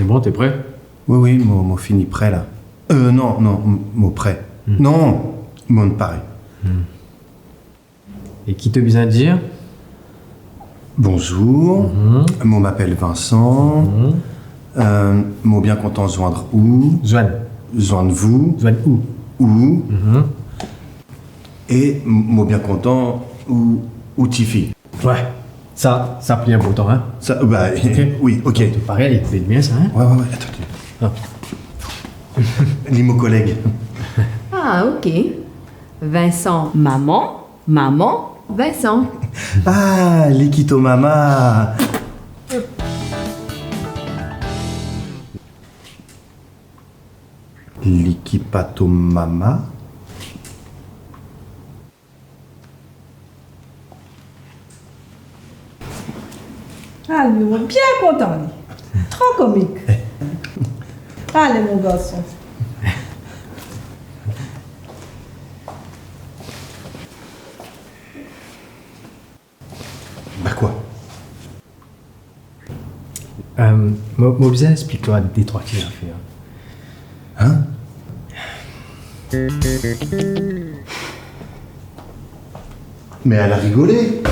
C'est bon, t'es prêt? Oui, moi fini prêt là. Non, moi prêt. Non, moi pareil. Et qui te besoin de dire? Bonjour, moi m'appelle Vincent. Moi bien content de joindre où? Joindre vous. Joindre où? Où? Et moi bien content où Tiffy. Ouais, ça plie un beau temps, hein? Ça, bah, oui, ok. C'est pareil, c'est bien ça, hein? Ouais, attends. Lis mon collègue. Ah, ok. Vincent, maman, maman, Vincent. Ah, Likito Mama. Likipato Mama. Ah, lui, on est bien content, lui. Trop comique. Allez, mon garçon. Bah quoi? Moi bien explique-toi des trois qu'il a fait. Hein? Mais elle a rigolé.